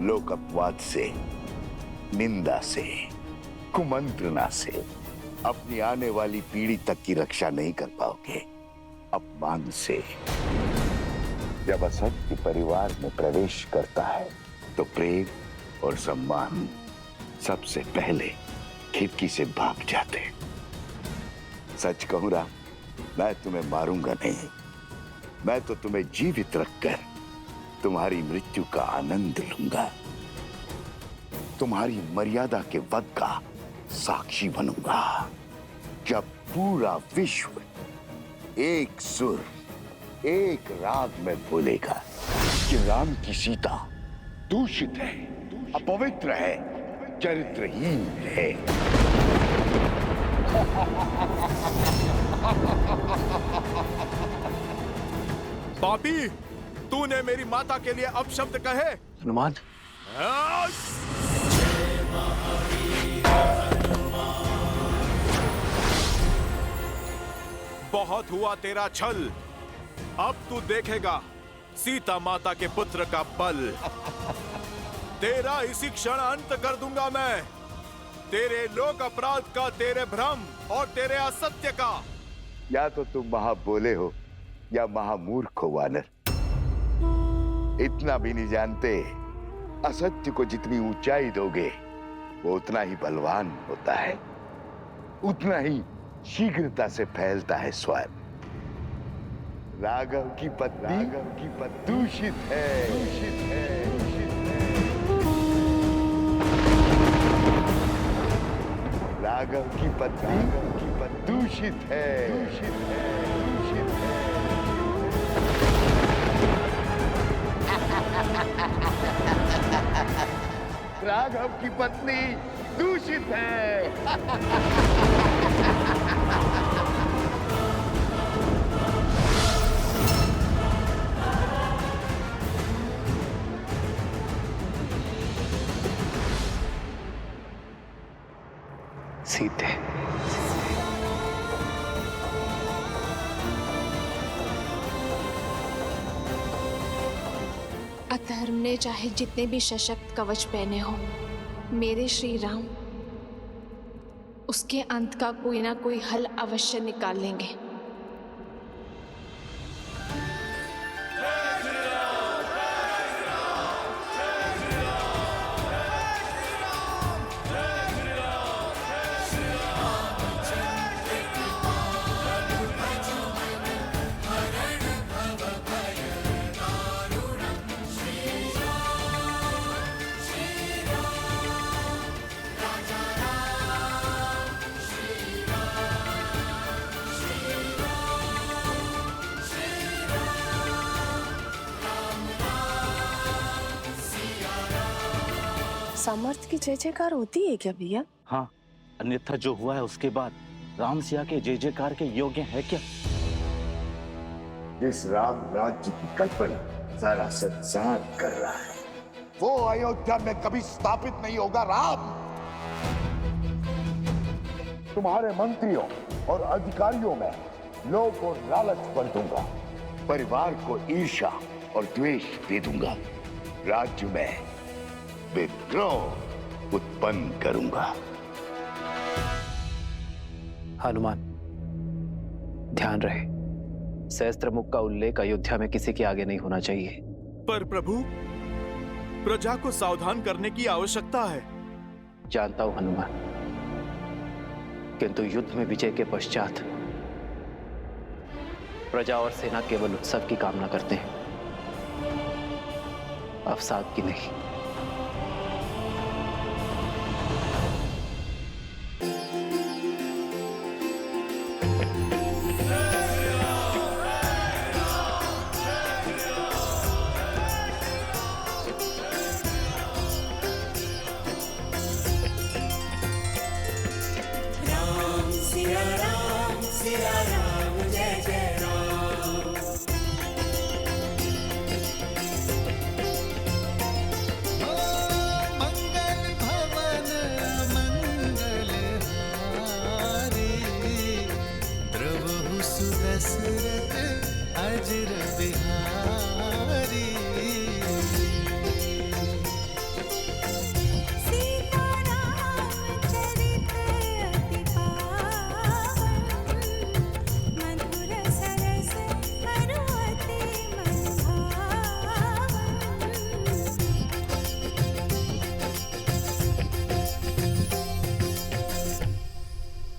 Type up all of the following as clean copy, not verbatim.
लोक अपवाद से, निंदा से, कुमंत्रणा से अपनी आने वाली पीढ़ी तक की रक्षा नहीं कर पाओगे। अपमान से। जब असत्य परिवार में प्रवेश करता है तो प्रेम और सम्मान सबसे पहले खिड़की से भाग जाते। सच कहूं राम, मैं तुम्हें मारूंगा नहीं, मैं तो तुम्हें जीवित रखकर तुम्हारी मृत्यु का आनंद लूंगा, तुम्हारी मर्यादा के वध का साक्षी बनूंगा। जब पूरा विश्व एक सुर, एक राग में बोलेगा कि राम की सीता दूषित है, अपवित्र है, चरित्रहीन है। पापी, तूने मेरी माता के लिए अपशब्द कहे। हनुमान, बहुत हुआ तेरा छल, अब तू देखेगा सीता माता के पुत्र का बल। तेरा इसी क्षण अंत कर दूंगा मैं, तेरे लोक अपराध का, तेरे भ्रम और तेरे असत्य का। या तो तुम महाबोले हो या महामूर्ख हो वानर। इतना भी नहीं जानते, असत्य को जितनी ऊंचाई दोगे वो उतना ही बलवान होता है, उतना ही शीघ्रता से फैलता है स्वयं। राघव की पत्नी दूषित है, दूषित है, दूषित है। राघव की पत्नी दूषित है, दूषित है, दूषित है। राघव की पत्नी दूषित है। सीते, अधर्म ने चाहे जितने भी सशक्त कवच पहने हो, मेरे श्री राम उसके अंत का कोई ना कोई हल अवश्य निकाल लेंगे। सामर्थ्य की जय जयकार होती है क्या भैया? हाँ, अन्यथा जो हुआ है उसके बाद राम सिया के जय जयकार के योग्य है क्या? जिस राम राज्य की कल्पना सारा संसार कर रहा है, वो अयोध्या में कभी स्थापित नहीं होगा। राम, तुम्हारे मंत्रियों और अधिकारियों में लोभ और लालच भर दूंगा, परिवार को ईर्ष्या और द्वेष दे दूंगा, राज्य में विद्रोह उत्पन्न करूंगा। हनुमान, ध्यान रहे, सहस्त्रमुख का उल्लेख अयोध्या में किसी के आगे नहीं होना चाहिए। पर प्रभु, प्रजा को सावधान करने की आवश्यकता है। जानता हूं हनुमान, किंतु युद्ध में विजय के पश्चात प्रजा और सेना केवल उत्सव की कामना करते हैं, अवसाद की नहीं।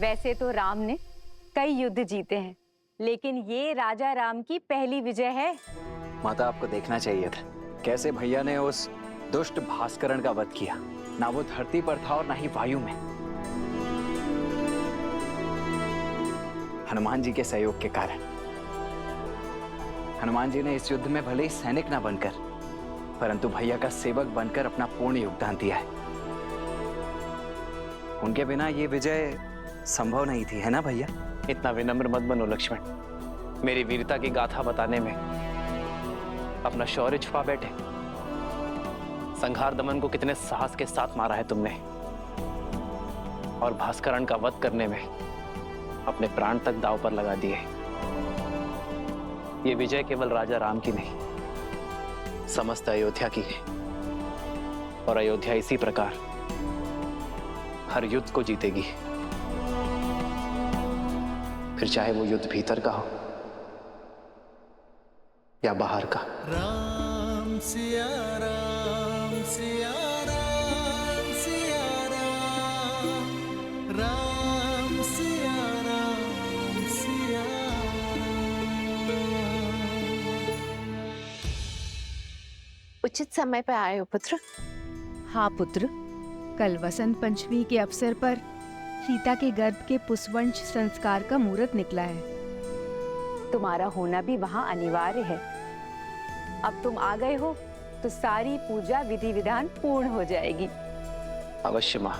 वैसे तो राम ने कई युद्ध जीते हैं, लेकिन ये राजा राम की पहली विजय है। माता, आपको देखना चाहिए था कैसे भैया ने उस दुष्ट भास्करण का वध किया। ना वो धरती पर था और ना ही वायु में। हनुमान जी के सहयोग के कारण। हनुमान जी ने इस युद्ध में भले ही सैनिक ना बनकर, परंतु भैया का सेवक बनकर अपना पूर्ण योगदान दिया है। उनके बिना ये विजय संभव नहीं थी, है ना भैया? इतना विनम्र मत बनो लक्ष्मण। मेरी वीरता की गाथा बताने में अपना शौर्य छुपा बैठे। संहार दमन को कितने साहस के साथ मारा है तुमने, और भास्करण का वध करने में अपने प्राण तक दांव पर लगा दिए। ये विजय केवल राजा राम की नहीं, समस्त अयोध्या की है। और अयोध्या इसी प्रकार हर युद्ध को जीतेगी, फिर चाहे वो युद्ध भीतर का हो या बाहर का। राम सिया राम सिया राम सिया राम, राम सिया राम सिया उचित समय पर आए हो पुत्र। हाँ पुत्र, कल वसंत पंचमी के अवसर पर सीता के गर्भ के पुष्पवंश संस्कार का मुहूर्त निकला है। तुम्हारा होना भी वहां अनिवार्य है। अब तुम आ गए हो तो सारी पूजा विधि विधान पूर्ण हो जाएगी। अवश्य मां।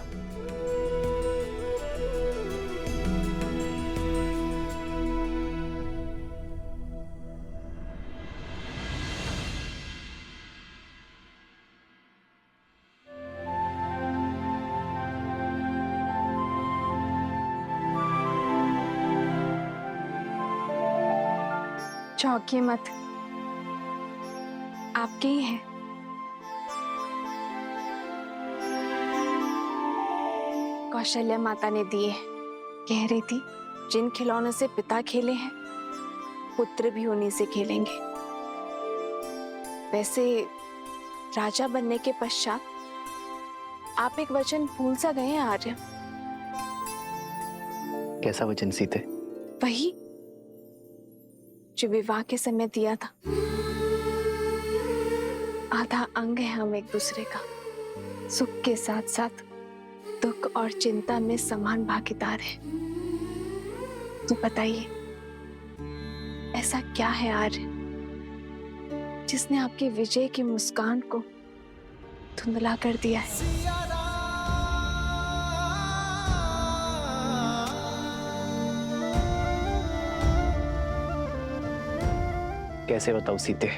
चौंकिए मत, आपके ही हैं। कौशल्या माता ने दिए। कह रही थी जिन खिलौनों से पिता खेले हैं, पुत्र भी उन्हीं से खेलेंगे। वैसे राजा बनने के पश्चात आप एक वचन भूल सा गए हैं आर्य। कैसा वचन सीते? वही जो विवाह के समय दिया था। आधा अंग है हम एक दूसरे का। सुख के साथ साथ दुख और चिंता में समान भागीदार है। तो बताइए, ऐसा क्या है आर्य जिसने आपकी विजय की मुस्कान को धुंधला कर दिया है? कैसे बताऊं सीते?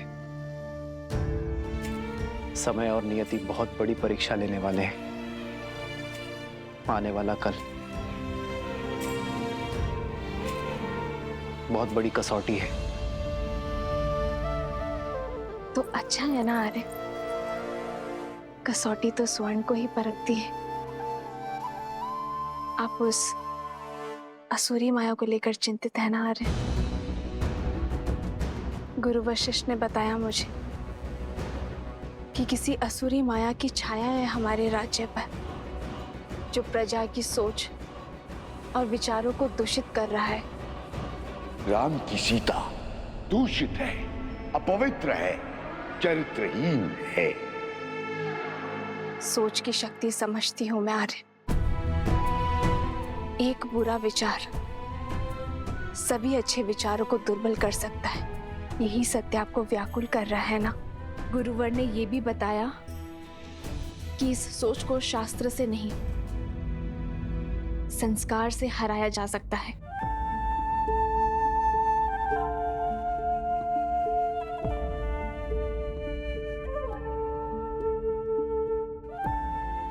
समय और नियति बहुत बड़ी परीक्षा लेने वाले हैं। आने वाला कल बहुत बड़ी कसौटी है। तो अच्छा है ना आर्य, कसौटी तो स्वर्ण को ही परखती है। आप उस असुरी माया को लेकर चिंतित है ना आर्य? गुरु वशिष्ठ ने बताया मुझे कि किसी असुरी माया की छाया है हमारे राज्य पर, जो प्रजा की सोच और विचारों को दूषित कर रहा है। राम की सीता दूषित है, अपवित्र है, चरित्रहीन है। सोच की शक्ति समझती हूं मैं आर्य। एक बुरा विचार सभी अच्छे विचारों को दुर्बल कर सकता है। यही सत्य आपको व्याकुल कर रहा है ना? गुरुवर ने यह भी बताया कि इस सोच को शास्त्र से नहीं, संस्कार से हराया जा सकता है।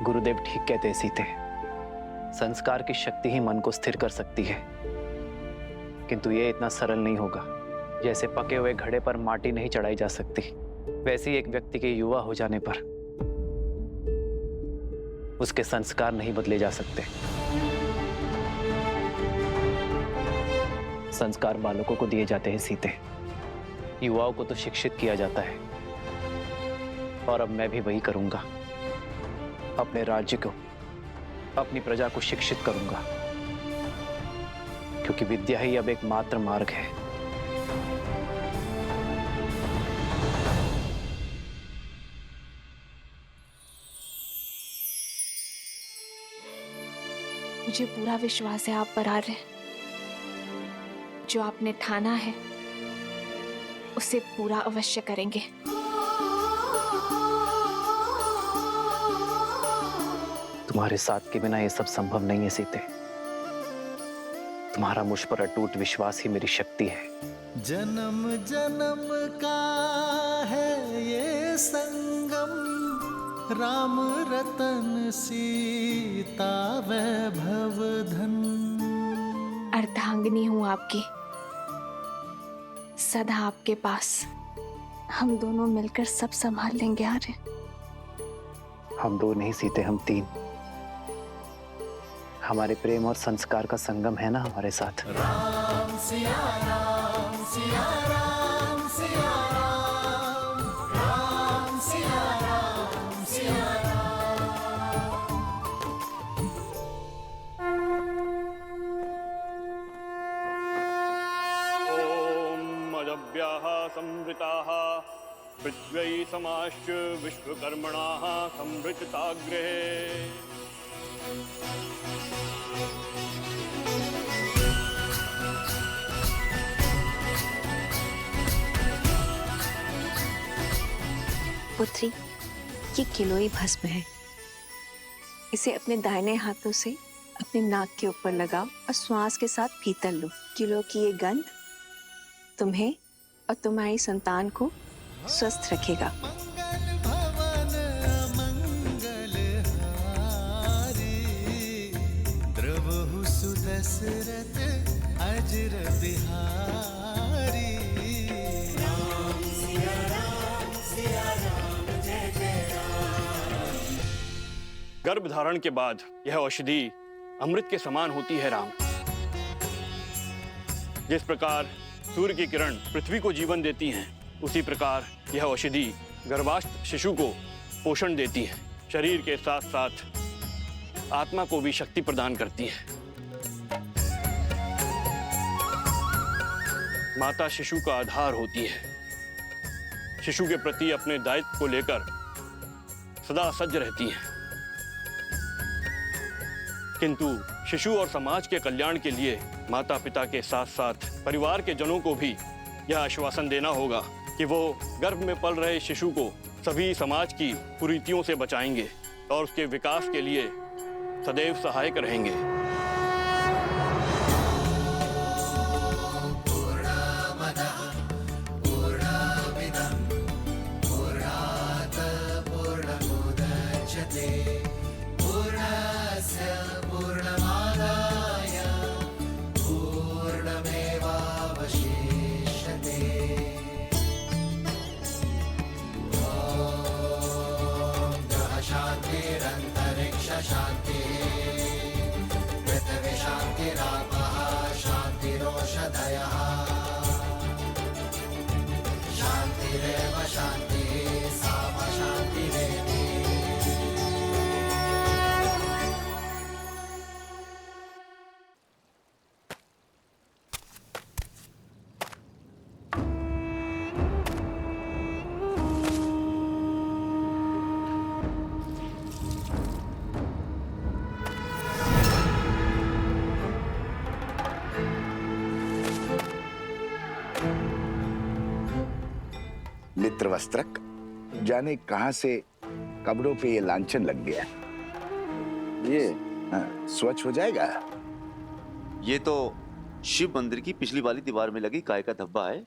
गुरुदेव ठीक कहते हैं सीते। संस्कार की शक्ति ही मन को स्थिर कर सकती है, किंतु यह इतना सरल नहीं होगा। जैसे पके हुए घड़े पर माटी नहीं चढ़ाई जा सकती, वैसे ही एक व्यक्ति के युवा हो जाने पर उसके संस्कार नहीं बदले जा सकते। संस्कार बालकों को दिए जाते हैं सीते, युवाओं को तो शिक्षित किया जाता है। और अब मैं भी वही करूंगा। अपने राज्य को, अपनी प्रजा को शिक्षित करूंगा। क्योंकि विद्या ही अब एकमात्र मार्ग है। मुझे पूरा विश्वास है आप पर आ रहे हैं। जो आपने ठाना है उसे पूरा अवश्य करेंगे। तुम्हारे साथ के बिना ये सब संभव नहीं है सीते। तुम्हारा मुझ पर अटूट विश्वास ही मेरी शक्ति है। जन्म जन्म का है ये संगम, राम रतन सीता वैभव धन। अर्धांगिनी हूं आपकी, सदा आपके पास। हम दोनों मिलकर सब संभाल लेंगे आर्य। हम दो नहीं सीते, हम तीन। हमारे प्रेम और संस्कार का संगम है ना हमारे साथ। राम सिया राम सिया राम सिया राम, राम सिया राम सिया ओम अदभ्याः संवृताः पृथ्वी समाश्च विश्वकर्मणाः संवृतताग्रहे। पुत्री, ये किलोई भस्म है। इसे अपने दाहिने हाथों से अपने नाक के ऊपर लगाओ और श्वास के साथ भीतर लो। किलो की ये गंध तुम्हें और तुम्हारी संतान को स्वस्थ रखेगा। मंगल भवन अमंगल हारी, द्रवहु सुदशरथ अजर बिहारी। राम सिया राम सिया राम जय जय राम। गर्भ धारण के बाद यह औषधि अमृत के समान होती है राम। जिस प्रकार सूर्य की किरण पृथ्वी को जीवन देती हैं, उसी प्रकार यह औषधि गर्भास्थ शिशु को पोषण देती है। शरीर के साथ साथ आत्मा को भी शक्ति प्रदान करती है। माता शिशु का आधार होती है। शिशु के प्रति अपने दायित्व को लेकर सदा सज्ज रहती है। किंतु शिशु और समाज के कल्याण के लिए माता पिता के साथ साथ परिवार के जनों को भी यह आश्वासन देना होगा कि वो गर्भ में पल रहे शिशु को सभी समाज की कुरीतियों से बचाएंगे और उसके विकास के लिए सदैव सहायक रहेंगे। शांति पृथ्वी शांतिरापः शांतिरोषधयः शांतिरेव शांतिः साम शांतिरेधि। नेत्रवस्त्रक, जाने कहां से कपड़ों पे ये लांछन लग गया। ये स्वच्छ हो जाएगा। ये तो शिव मंदिर की पिछली वाली दीवार में लगी गाय का धब्बा है।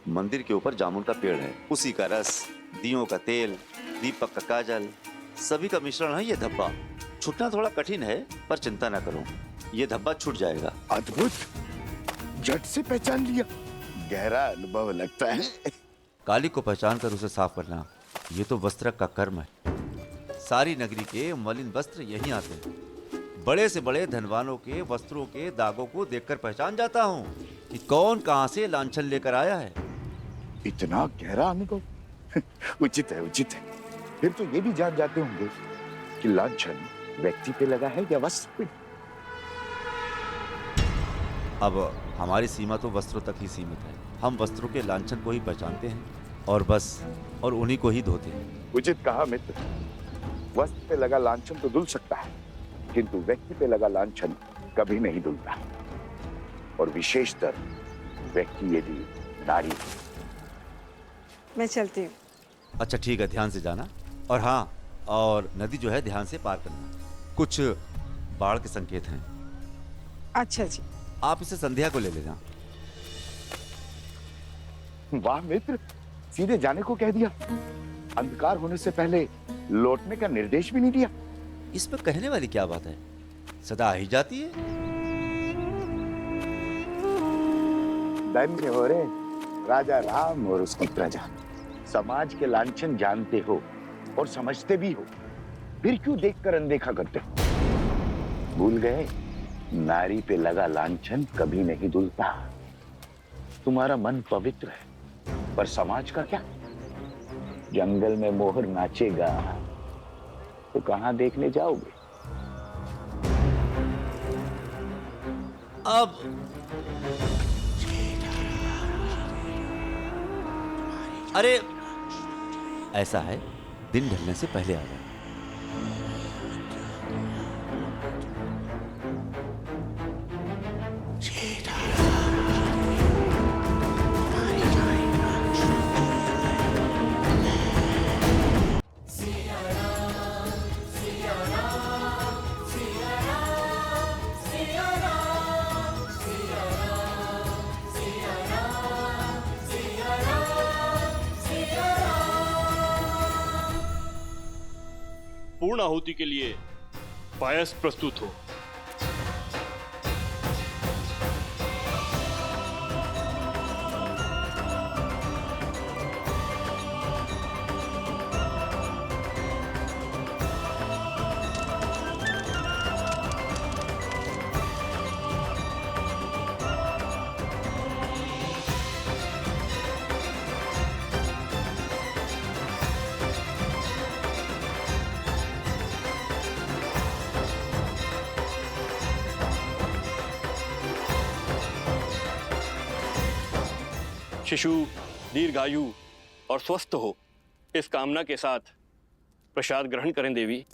मंदिर के ऊपर जामुन का पेड़ है, उसी का रस, दियों का तेल, दीपक का काजल, सभी का मिश्रण है ये धब्बा। छूटना थोड़ा कठिन है, पर चिंता ना करो, ये धब्बा छूट जाएगा। अद्भुत, झट से पहचान लिया। गहरा अनुभव लगता है। काली को पहचान कर उसे साफ करना, ये तो वस्त्रक का कर्म है। सारी नगरी के मलिन वस्त्र यहीं आते हैं। बड़े से बड़े धनवानों के वस्त्रों के दागों को देखकर पहचान जाता हूँ कि कौन कहां से लांछन लेकर आया है। इतना गहरा अनुभव उचित है, उचित है। फिर तो ये भी जान जाते होंगे कि लांछन व्यक्ति पे लगा है या वस्त्र पे। अब हमारी सीमा तो वस्त्रों तक ही सीमित है। हम वस्त्रों के लांछन को ही पहचानते हैं और बस, और उन्हीं को ही धोते हैं। उचित कहा मित्र। वस्त्र पे लगा लांछन तो धुल सकता है, किंतु व्यक्ति पे लगा लांछन कभी नहीं धुलता, और विशेषतर व्यक्ति यदि नारी। मैं चलती हूँ। अच्छा ठीक है, ध्यान से जाना। और हाँ, और नदी जो है ध्यान से पार करना। कुछ बाढ़ के संकेत हैं। अच्छा जी। आप इसे संध्या को ले लेना। वाह मित्र, सीधे जाने को कह दिया। अंधकार होने से पहले लौटने का निर्देश भी नहीं दिया। इस पर कहने वाली क्या बात है, सदा आ ही जाती है। धन्य हो रे राजा राम और उसकी प्रजा। समाज के लांछन जानते हो और समझते भी हो, फिर क्यों देखकर अनदेखा करते हो? भूल गए, नारी पे लगा लांछन कभी नहीं धुलता। तुम्हारा मन पवित्र है, पर समाज का क्या? जंगल में मोहर नाचेगा तो कहां देखने जाओगे? अब अरे ऐसा है, दिन ढलने से पहले आ जाए। पूर्ण आहुति के लिए पायस प्रस्तुत हो। शिशु दीर्घायु और स्वस्थ हो, इस कामना के साथ प्रसाद ग्रहण करें देवी।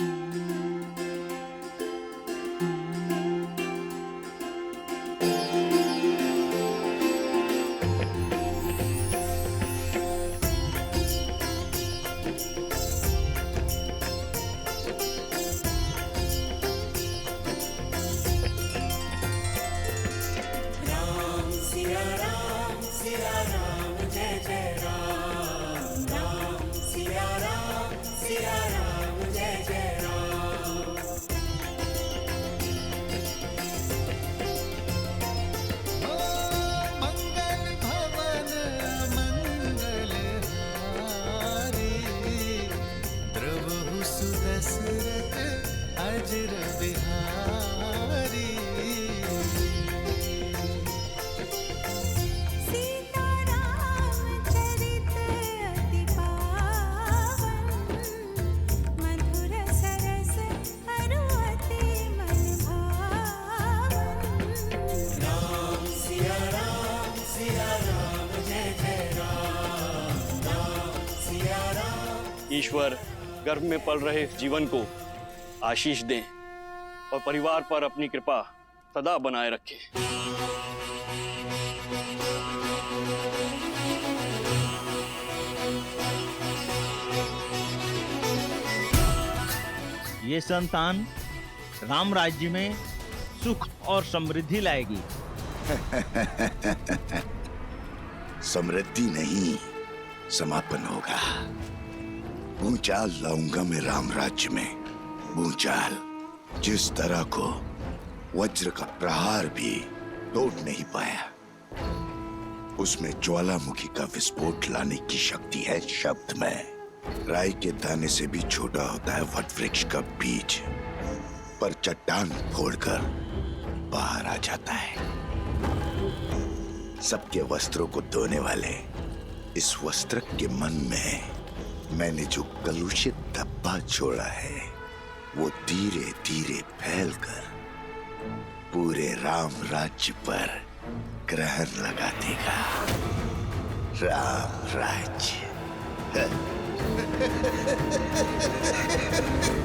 ईश्वर गर्भ में पल रहे इस जीवन को आशीष दें और परिवार पर अपनी कृपा सदा बनाए रखें। ये संतान राम राज्य में सुख और समृद्धि लाएगी। समृद्धि नहीं, समापन होगा। भूचाल लाऊंगा मैं राम राज्य में। भूचाल जिस तरह को वज्र का प्रहार भी तोड़ नहीं पाया, उसमें ज्वालामुखी का विस्फोट लाने की शक्ति है शब्द में। राई के दाने से भी छोटा होता है वट वृक्ष का बीज, पर चट्टान फोड़कर बाहर आ जाता है। सबके वस्त्रों को धोने वाले इस वस्त्र के मन में मैंने जो कलुषित धब्बा छोड़ा है, वो धीरे धीरे फैलकर पूरे राम राज्य पर ग्रहण लगा देगा राम राज्य।